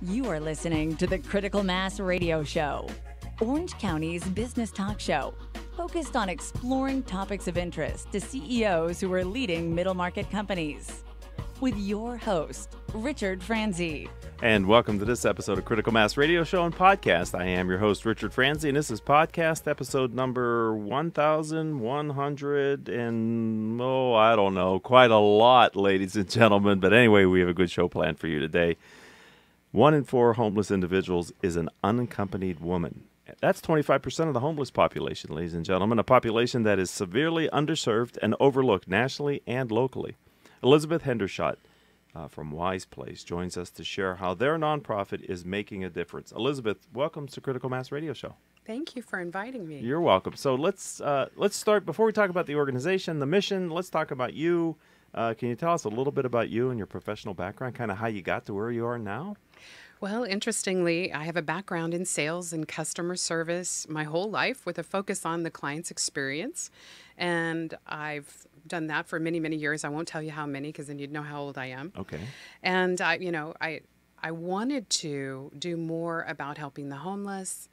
You are listening to the Critical Mass Radio Show, Orange County's business talk show, focused on exploring topics of interest to CEOs who are leading middle market companies. With your host, Richard Franzi. And welcome to this episode of Critical Mass Radio Show and Podcast. I am your host, Richard Franzi, and this is podcast episode number 1,100 and, I don't know, quite a lot, ladies and gentlemen. But anyway, we have a good show planned for you today. 1 in 4 homeless individuals is an unaccompanied woman. That's 25% of the homeless population, ladies and gentlemen, a population that is severely underserved and overlooked nationally and locally. Elizabeth Hendershot from WISEPlace joins us to share how their nonprofit is making a difference. Elizabeth, welcome to Critical Mass Radio Show. Thank you for inviting me. You're welcome. So let's start, before we talk about the organization, the mission, let's talk about you. Can you tell us a little bit about you and your professional background, kind of how you got to where you are now? Well, interestingly, I have a background in sales and customer service my whole life with a focus on the client's experience. And I've done that for many, many years. I won't tell you how many because then you'd know how old I am. Okay. And, I wanted to do more about helping the homeless.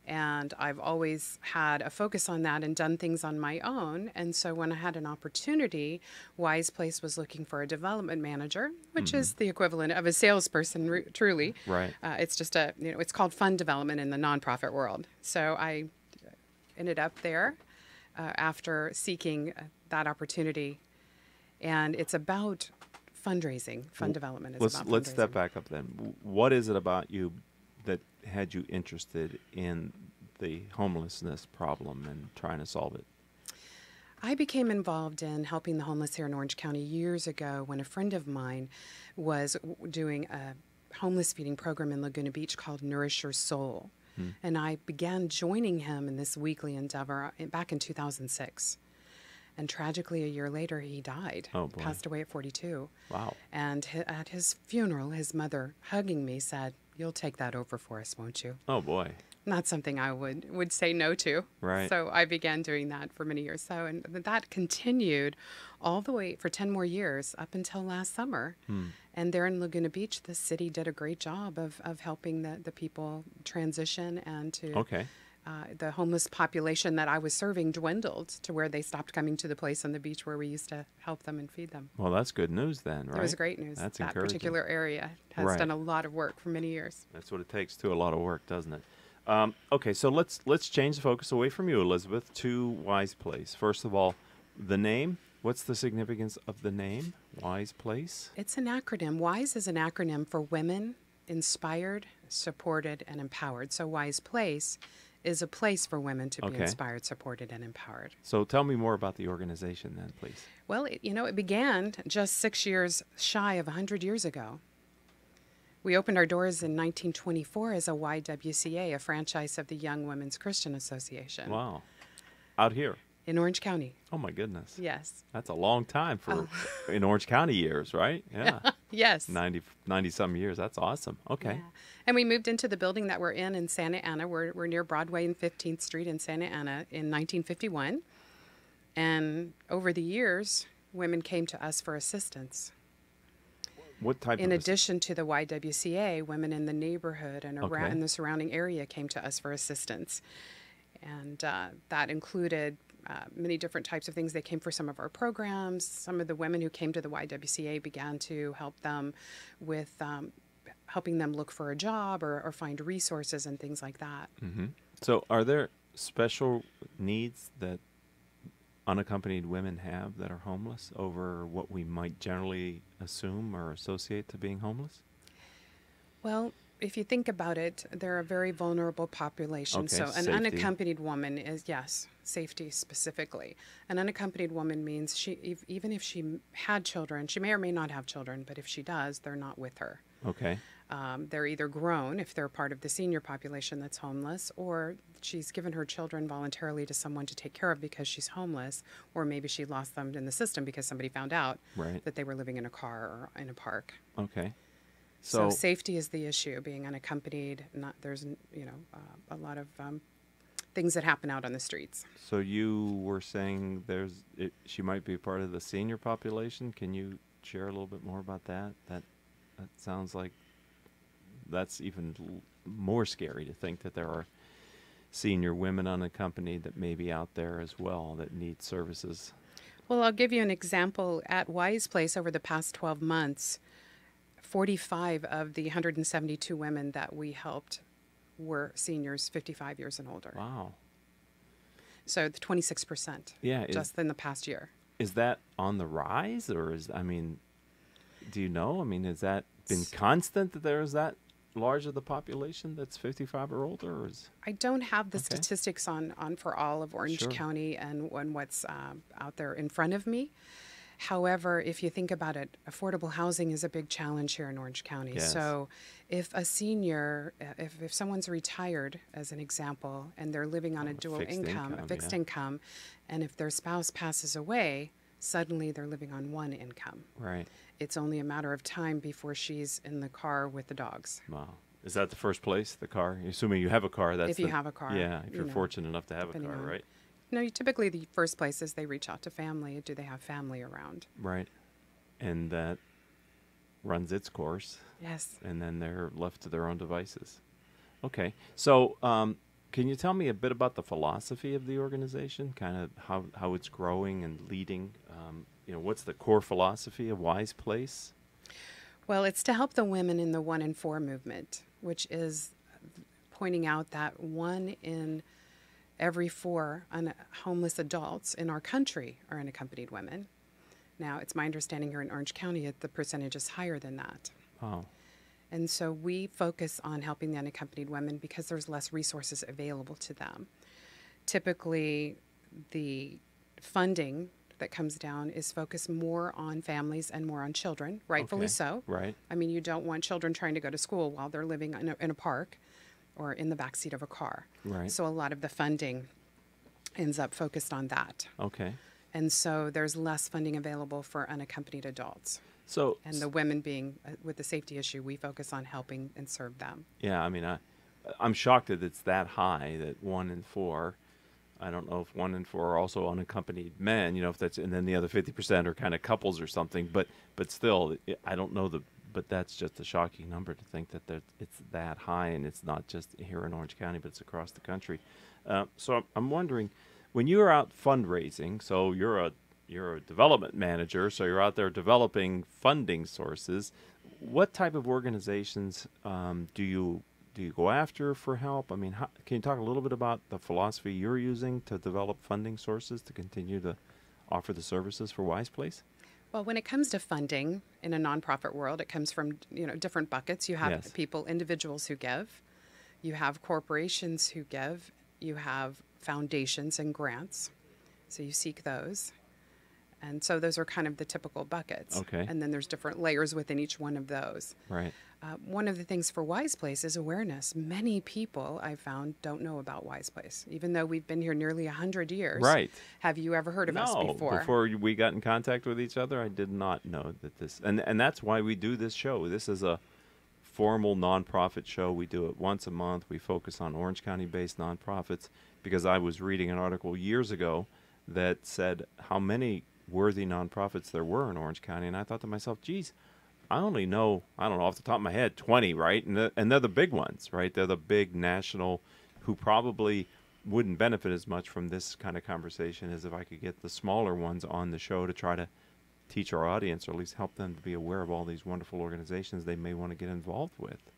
And I've always had a focus on that and done things on my own. And so when I had an opportunity, WISEPlace was looking for a development manager, which is the equivalent of a salesperson, truly. Right. It's just it's called fund development in the nonprofit world. So I ended up there after seeking that opportunity. And it's about fundraising. Fund development is about fundraising. Let's step back up then. What is it about you that had you interested in the homelessness problem and trying to solve it? I became involved in helping the homeless here in Orange County years ago when a friend of mine was doing a homeless feeding program in Laguna Beach called Nourish Your Soul. And I began joining him in this weekly endeavor back in 2006. And tragically, a year later, he died. Oh, boy. Passed away at 42. Wow. And at his funeral, his mother, hugging me, said, "You'll take that over for us, won't you?" Oh, boy. Not something I would say no to. Right. So I began doing that for many years. And that continued all the way for 10 more years up until last summer. And there in Laguna Beach, the city did a great job of helping the people transition and to... Okay. The homeless population that I was serving dwindled to where they stopped coming to the place on the beach where we used to help them and feed them. Well, that's good news then, right? It was great news. That's that encouraging. particular area has done a lot of work for many years. That's what it takes, too, a lot of work, doesn't it? Okay, so let's change the focus away from you, Elizabeth, to WISEPlace. First of all, the name. What's the significance of the name, WISEPlace? It's an acronym. WISE is an acronym for Women Inspired, Supported, and Empowered. So WISEPlace is a place for women to be inspired, supported, and empowered. So tell me more about the organization then, please. Well, it began just 6 years shy of 100 years ago. We opened our doors in 1924 as a YWCA, a franchise of the Young Women's Christian Association. Wow. Out here? In Orange County. Oh, my goodness. Yes. That's a long time for in Orange County years, right? Yeah. Yes. 90-some years. That's awesome. Okay. Yeah. And we moved into the building that we're in Santa Ana. We're near Broadway and 15th Street in Santa Ana in 1951. And over the years, women came to us for assistance. What type in addition to the YWCA, women in the neighborhood and around in the surrounding area came to us for assistance. And that included many different types of things. They came for some of our programs. Some of the women who came to the YWCA began to help them with helping them look for a job or find resources and things like that. So are there special needs that unaccompanied women have that are homeless over what we might generally assume or associate to being homeless? Well, if you think about it, they're a very vulnerable population. Okay, so an safety. unaccompanied woman is, yes, safety specifically. An unaccompanied woman means even if she had children, she may or may not have children, but if she does, they're not with her. Okay. They're either grown, if they're part of the senior population that's homeless, or she's given her children voluntarily to someone to take care of because she's homeless, or maybe she lost them in the system because somebody found out that they were living in a car or in a park. Okay. So safety is the issue, being unaccompanied. There's a lot of things that happen out on the streets. So you were saying she might be part of the senior population. Can you share a little bit more about that? That sounds like that's even more scary to think that there are senior women unaccompanied that may be out there as well that need services. Well, I'll give you an example. At WISEPlace over the past 12 months, 45 of the 172 women that we helped were seniors 55 years and older. Wow. So 26%. Yeah, just in the past year. Is that on the rise, or do you know? I mean, has that been constant that there is that large of the population that's 55 or older? Or I don't have the statistics on for all of Orange County and what's out there in front of me. However, if you think about it, affordable housing is a big challenge here in Orange County. Yes. So if a senior, if someone's retired, as an example, and they're living on a dual income, a fixed income, and if their spouse passes away, suddenly they're living on one income. Right. It's only a matter of time before she's in the car with the dogs. Wow. Is that the first place, the car? Assuming you have a car. That's if you have a car. Yeah, if you're fortunate enough to have a car, right? No, typically the first place is they reach out to family. Do they have family around? Right. And that runs its course. Yes. And then they're left to their own devices. Okay. So can you tell me a bit about the philosophy of the organization, kind of how it's growing and leading? What's the core philosophy of WISEPlace? Well, it's to help the women in the 1 in 4 movement, which is pointing out that 1 in every 4 homeless adults in our country are unaccompanied women. Now, it's my understanding here in Orange County that the percentage is higher than that. Oh. And so we focus on helping the unaccompanied women because there's less resources available to them. Typically, the funding that comes down is focused more on families and more on children, rightfully so. Right. I mean, you don't want children trying to go to school while they're living in a park or in the backseat of a car. Right. So a lot of the funding ends up focused on that. Okay. And so there's less funding available for unaccompanied adults. So, and the women being, with the safety issue, we focus on helping and serve them. Yeah, I mean, I'm shocked that it's that high, that 1 in 4. I don't know if 1 in 4 are also unaccompanied men, if that's, and then the other 50% are kind of couples or something, but still, I don't know but that's just a shocking number to think that it's that high, and it's not just here in Orange County, but it's across the country. So I'm wondering, when you're out fundraising, so you're a development manager, so you're out there developing funding sources. What type of organizations do you go after for help? I mean, can you talk a little bit about the philosophy you're using to develop funding sources to continue to offer the services for WISEPlace? Well, when it comes to funding in a nonprofit world, it comes from different buckets. You have individuals who give, you have corporations who give, you have foundations and grants. So you seek those. And so those are kind of the typical buckets. Okay. And then there's different layers within each one of those. Right. One of the things for WISEPlace is awareness. Many people, I've found, don't know about WISEPlace, even though we've been here nearly 100 years. Right. Have you ever heard of us before? No, before we got in contact with each other, I did not know that this, and that's why we do this show. This is a formal nonprofit show. We do it once a month. We focus on Orange County-based nonprofits because I was reading an article years ago that said how many worthy nonprofits there were in Orange County, and I thought to myself, geez, I only know, I don't know, off the top of my head, 20, right? And they're the big ones, right? They're the big national who probably wouldn't benefit as much from this kind of conversation as if I could get the smaller ones on the show to try to teach our audience, or at least help them to be aware of all these wonderful organizations they may want to get involved with.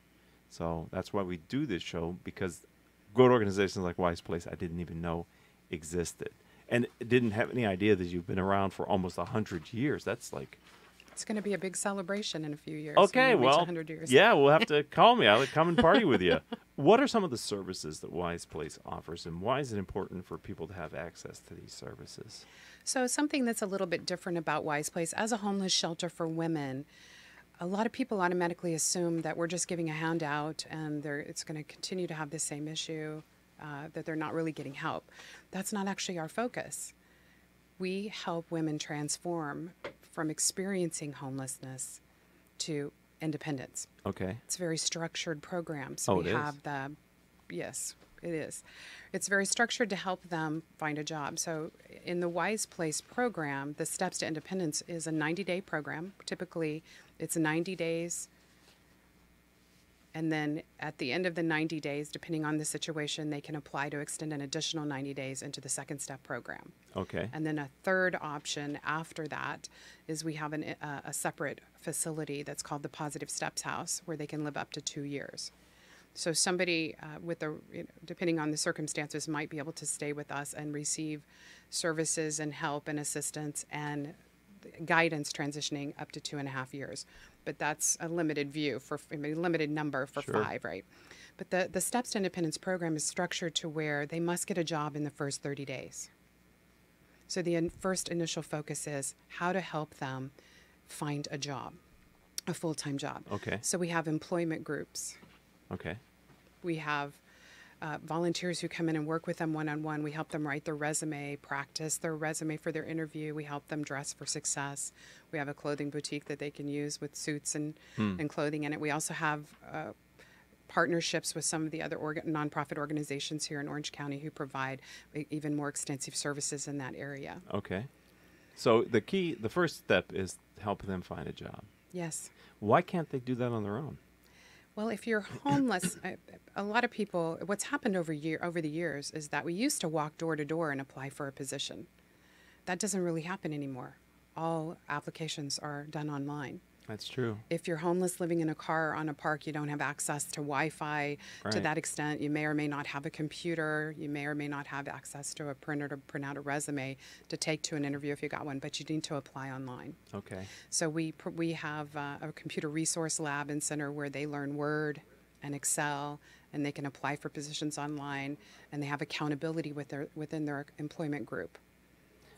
So that's why we do this show, because good organizations like WISEPlace I didn't even know existed. And didn't have any idea that you've been around for almost 100 years. That's like... It's going to be a big celebration in a few years. Okay, when we reach well, 100 years. Yeah, we'll have to call me. I'll come and party with you. What are some of the services that WISEPlace offers, and why is it important for people to have access to these services? So something that's a little bit different about WISEPlace, as a homeless shelter for women, a lot of people automatically assume that we're just giving a handout and it's going to continue to have the same issue, that they're not really getting help. That's not actually our focus. We help women transform from experiencing homelessness to independence. Okay. It's a very structured program. So Yes, it is. It's very structured to help them find a job. So in the WISEPlace program, the Steps to Independence is a 90-day program. Typically, it's 90 days And then at the end of the 90 days, depending on the situation, they can apply to extend an additional 90 days into the second step program. Okay. And then a third option after that is we have a separate facility that's called the Positive Steps House, where they can live up to 2 years. So somebody depending on the circumstances, might be able to stay with us and receive services and help and assistance and guidance transitioning up to 2.5 years. But that's a limited view limited number for Sure. 5, right? But the Steps to Independence program is structured to where they must get a job in the first 30 days. So the first initial focus is how to help them find a job, a full-time job. Okay. So we have employment groups. Okay. We have volunteers who come in and work with them one-on-one. We help them write their resume, practice their resume for their interview. We help them dress for success. We have a clothing boutique that they can use with suits and clothing in it. We also have partnerships with some of the other nonprofit organizations here in Orange County who provide even more extensive services in that area. Okay. So the first step is help them find a job. Yes. Why can't they do that on their own? Well, if you're homeless, a lot of people, what's happened over the years is that we used to walk door to door and apply for a position. That doesn't really happen anymore. All applications are done online. That's true. If you're homeless living in a car or on a park, you don't have access to Wi-Fi to Right. that extent. You may or may not have a computer. You may or may not have access to a printer to print out a resume to take to an interview if you got one, but you need to apply online. Okay. So we have a computer resource lab and center where they learn Word and Excel, and they can apply for positions online, and they have accountability within their employment group.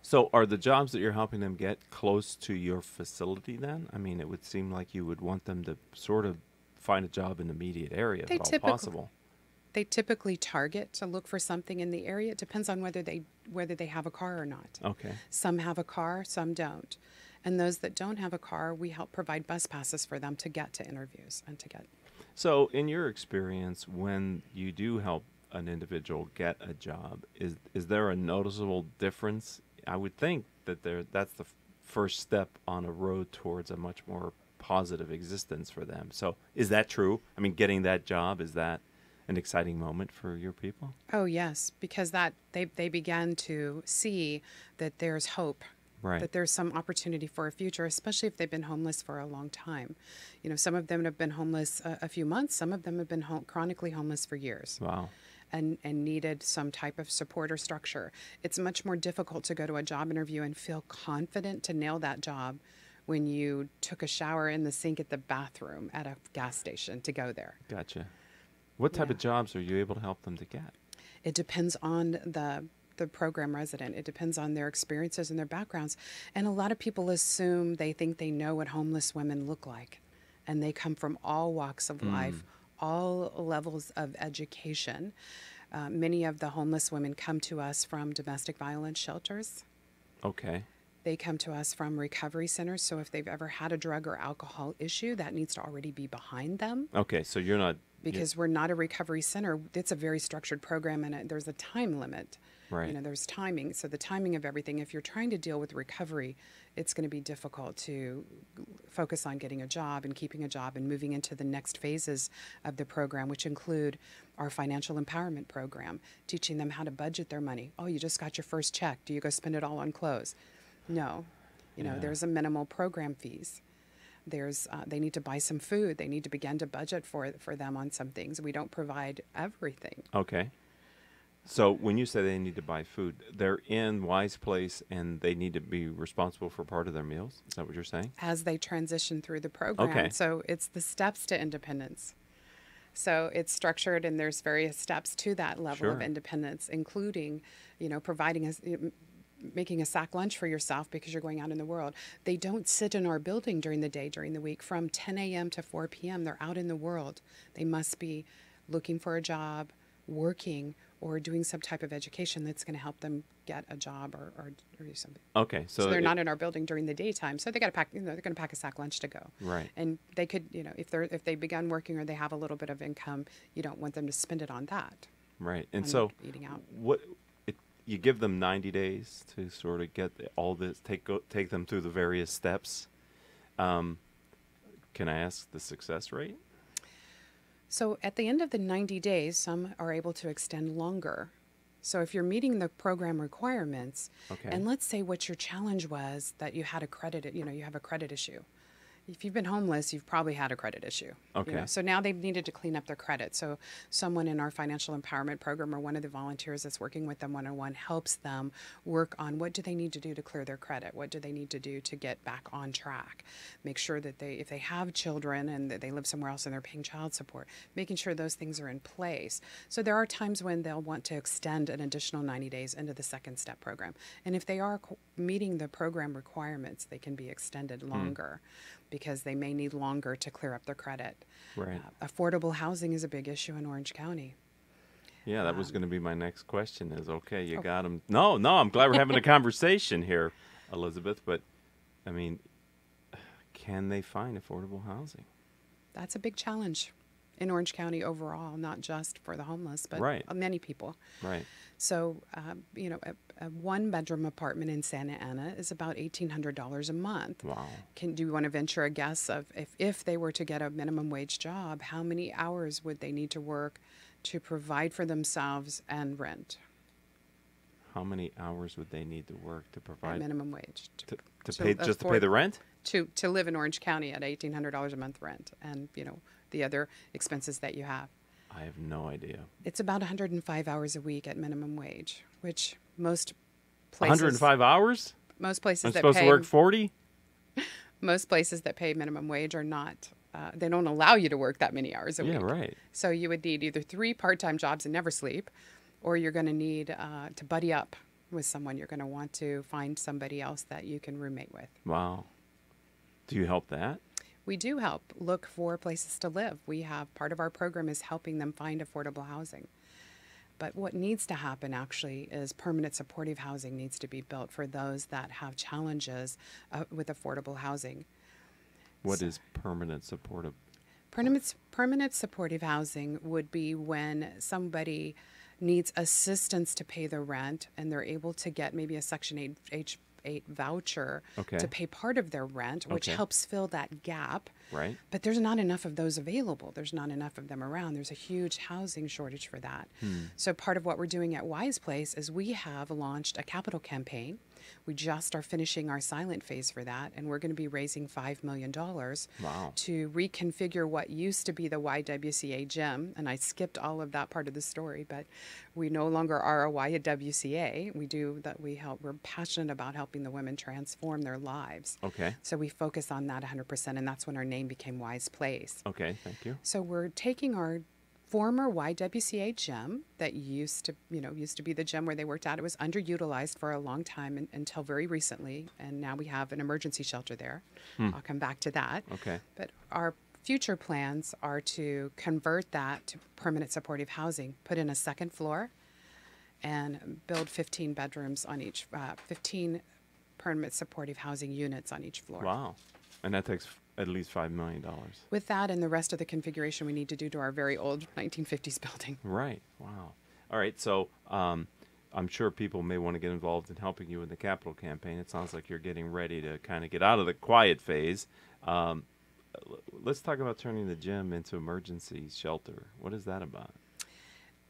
So are the jobs that you're helping them get close to your facility then? I mean, it would seem like you would want them to sort of find a job in the immediate area if at all possible. They typically target to look for something in the area. It depends on whether they have a car or not. Okay. Some have a car, some don't. And those that don't have a car, we help provide bus passes for them to get to interviews and to get. So in your experience, when you do help an individual get a job, is there a noticeable difference? I would think that that's the first step on a road towards a much more positive existence for them. So is that true? I mean, getting that job, is that an exciting moment for your people? Oh, yes, because they began to see that there's hope. Right. That there's some opportunity for a future, especially if they've been homeless for a long time. You know, some of them have been homeless a few months. Some of them have been chronically homeless for years. Wow. And needed some type of support or structure. It's much more difficult to go to a job interview and feel confident to nail that job when you took a shower in the sink at the bathroom at a gas station to go there. Gotcha. What type of jobs are you able to help them to get? It depends on the program resident. It depends on their experiences and their backgrounds. And a lot of people assume they think they know what homeless women look like. And they come from all walks of life, all levels of education. Many of the homeless women come to us from domestic violence shelters. Okay. They come to us from recovery centers. So if they've ever had a drug or alcohol issue, that needs to already be behind them. Okay, so you're not... Because we're not a recovery center. It's a very structured program, and there's a time limit. Right. You know, there's timing. So the timing of everything, if you're trying to deal with recovery, it's going to be difficult to focus on getting a job and keeping a job and moving into the next phases of the program, which include our financial empowerment program, teaching them how to budget their money. Oh, you just got your first check. Do you go spend it all on clothes? No. You know, there's a minimal program fees. There's they need to buy some food. They need to begin to budget for them on some things. We don't provide everything. Okay. So when you say they need to buy food, they're in WISEPlace and they need to be responsible for part of their meals? Is that what you're saying? As they transition through the program. Okay. So it's the steps to independence. So it's structured, and there's various steps to that level of independence, including, you know, making a sack lunch for yourself because you're going out in the world. They don't sit in our building during the day, during the week. From 10 a.m. to 4 p.m., they're out in the world. They must be looking for a job, working, or doing some type of education that's going to help them get a job or do something. Okay, so they're not in our building during the daytime. So they got to pack. You know, they're going to pack a sack lunch to go. Right. And they could, you know, if they begun working or they have a little bit of income, you don't want them to spend it on that. Right. And on so eating out. You give them 90 days to sort of get all this, take them through the various steps. Can I ask the success rate? So at the end of the 90 days, some are able to extend longer. So if you're meeting the program requirements, Okay. and let's say what your challenge was that you had a credit, you have a credit issue. If you've been homeless, you've probably had a credit issue. Okay. So now they've needed to clean up their credit. So someone in our financial empowerment program or one of the volunteers that's working with them one-on-one helps them work on what do they need to do to clear their credit? What do they need to do to get back on track? Make sure that if they have children and that they live somewhere else and they're paying child support, making sure those things are in place. So there are times when they'll want to extend an additional 90 days into the second step program. And if they are meeting the program requirements, they can be extended longer. Because they may need longer to clear up their credit. Right. Affordable housing is a big issue in Orange County. Yeah, that was going to be my next question is, okay, you got them. No, I'm glad we're having a conversation here, Elizabeth. But, I mean, can they find affordable housing? That's a big challenge in Orange County overall, not just for the homeless, but many people. Right. So, a one-bedroom apartment in Santa Ana is about $1,800 a month. Wow. Do you want to venture a guess of if they were to get a minimum wage job, how many hours would they need to work to provide for themselves and rent? How many hours would they need to work to provide? At minimum wage. To pay the rent? To live in Orange County at $1,800 a month rent and, the other expenses that you have. I have no idea. It's about 105 hours a week at minimum wage, which most places... 105 hours? Most places I'm that supposed pay... to work 40? Most places that pay minimum wage are not... they don't allow you to work that many hours a week. Yeah, right. So you would need either 3 part-time jobs and never sleep, or you're going to need to buddy up with someone. You're going to want to find somebody else that you can roommate with. Wow. Do you help that? We do help look for places to live. We have part of our program is helping them find affordable housing. But what needs to happen actually is permanent supportive housing needs to be built for those that have challenges with affordable housing. What is permanent supportive? Permanent supportive housing would be when somebody needs assistance to pay the rent and they're able to get maybe a Section 8 voucher to pay part of their rent, which helps fill that gap. Right. But there's not enough of those available. There's not enough of them around. There's a huge housing shortage for that. So part of what we're doing at WISEPlace is we have launched a capital campaign. We just are finishing our silent phase for that, and we're going to be raising $5 million to reconfigure what used to be the YWCA gym. And I skipped all of that part of the story, but we no longer are a YWCA. We do that. We're passionate about helping the women transform their lives. Okay. So we focus on that 100%, and that's when our name became WISEPlace. Okay, thank you. So we're taking our former YWCA gym that used to be the gym where they worked at. It was underutilized for a long time until very recently, and now we have an emergency shelter there. I'll come back to that. Okay. But our future plans are to convert that to permanent supportive housing, put in a second floor, and build 15 bedrooms on each, 15 permanent supportive housing units on each floor. Wow. And that takes at least $5 million. With that and the rest of the configuration we need to do to our very old 1950s building. Right. Wow. All right. So I'm sure people may want to get involved in helping you in the capital campaign. It sounds like you're getting ready to kind of get out of the quiet phase. Let's talk about turning the gym into emergency shelter. What is that about?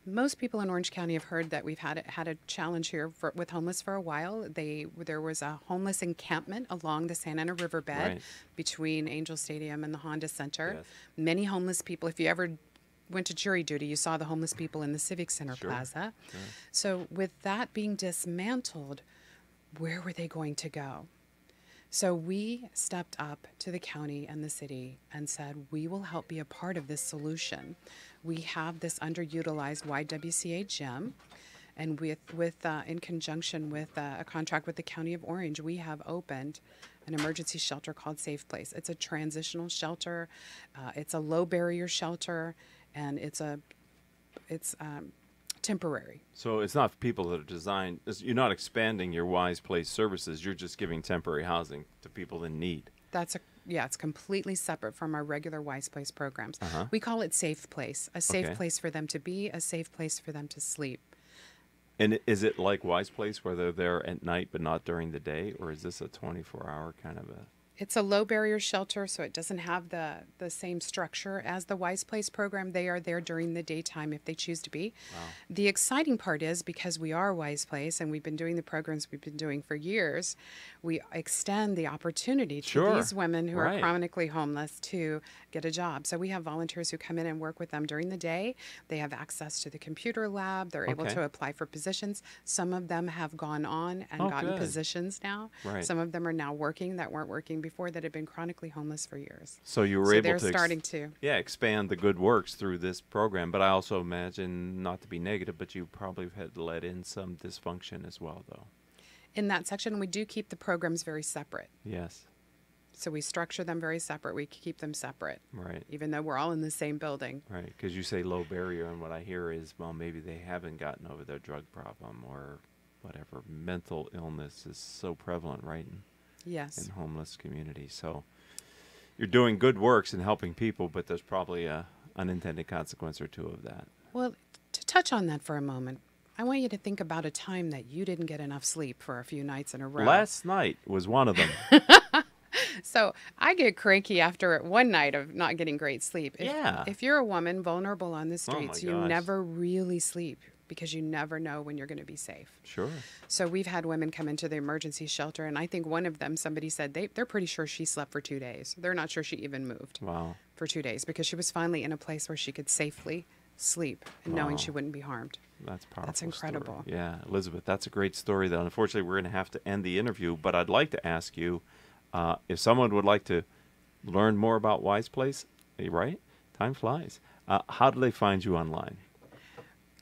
Most people in Orange County have heard that we've had a challenge here with homeless for a while. There was a homeless encampment along the Santa Ana riverbed between Angel Stadium and the Honda Center. Yes. Many homeless people, if you ever went to jury duty, you saw the homeless people in the Civic Center Plaza. Sure. So with that being dismantled, where were they going to go? So we stepped up to the county and the city and said, we will help be a part of this solution. We have this underutilized YWCA gym, and in conjunction with a contract with the County of Orange, we have opened an emergency shelter called WISEPlace. It's a transitional shelter. It's a low barrier shelter, and it's temporary. So it's not people that are designed. You're not expanding your WISEPlace services. You're just giving temporary housing to people in need. It's completely separate from our regular WISEPlace programs. We call it Safe Place, a safe place for them to be, a safe place for them to sleep. And is it like WISEPlace where they're there at night but not during the day, or is this a 24-hour kind of a? It's a low barrier shelter, so it doesn't have the same structure as the WISEPlace program. They are there during the daytime if they choose to be. Wow. The exciting part is, because we are WISEPlace and we've been doing the programs we've been doing for years, we extend the opportunity to these women who are chronically homeless to get a job. So we have volunteers who come in and work with them during the day. They have access to the computer lab. They're able to apply for positions. Some of them have gone on and gotten positions now. Right. Some of them are now working that weren't working before, that had been chronically homeless for years. So you were able to starting to expand the good works through this program. But I also imagine, not to be negative, but you probably had let in some dysfunction as well, though. In that section, we do keep the programs very separate. Yes. So we structure them very separate. We keep them separate. Right. Even though we're all in the same building. Right. Because you say low barrier, and what I hear is, well, maybe they haven't gotten over their drug problem or whatever. Mental illness is so prevalent, right? Yes. In homeless communities. So you're doing good works and helping people, but there's probably a unintended consequence or two of that. Well, to touch on that for a moment, I want you to think about a time that you didn't get enough sleep for a few nights in a row. Last night was one of them. So I get cranky after one night of not getting great sleep. If you're a woman vulnerable on the streets, you never really sleep, because you never know when you're going to be safe. Sure. So we've had women come into the emergency shelter, and I think one of them, somebody said they're pretty sure she slept for 2 days. They're not sure she even moved for 2 days, because she was finally in a place where she could safely sleep and knowing she wouldn't be harmed. That's powerful. That's incredible. Story. Yeah, Elizabeth, that's a great story, though. Unfortunately, we're going to have to end the interview, but I'd like to ask you, if someone would like to learn more about WISEPlace, right? Time flies. How do they find you online?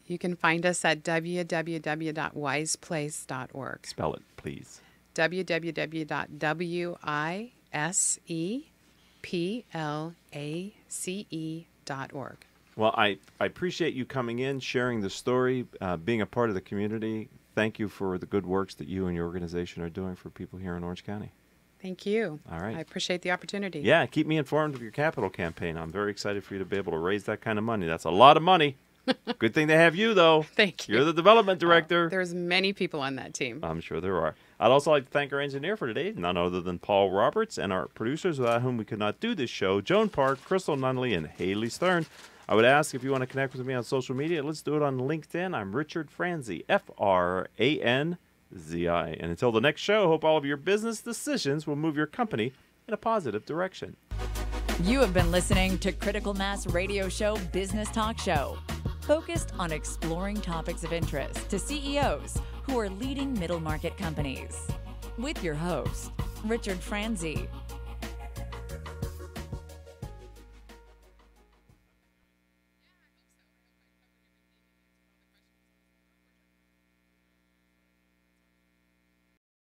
You can find us at www.wiseplace.org. Spell it, please. www.wiseplace.org. Well, I appreciate you coming in, sharing the story, being a part of the community. Thank you for the good works that you and your organization are doing for people here in Orange County. Thank you. All right. I appreciate the opportunity. Yeah, keep me informed of your capital campaign. I'm very excited for you to be able to raise that kind of money. That's a lot of money. Good thing to have you, though. Thank you. You're the development director. There's many people on that team. I'm sure there are. I'd also like to thank our engineer for today, none other than Paul Roberts, and our producers without whom we could not do this show, Joan Park, Crystal Nunley, and Haley Stern. I would ask if you want to connect with me on social media, let's do it on LinkedIn. I'm Richard Franzi, Franzi. And until the next show, hope all of your business decisions will move your company in a positive direction. You have been listening to Critical Mass Radio Show Business Talk Show, focused on exploring topics of interest to CEOs who are leading middle market companies. With your host, Richard Franzi.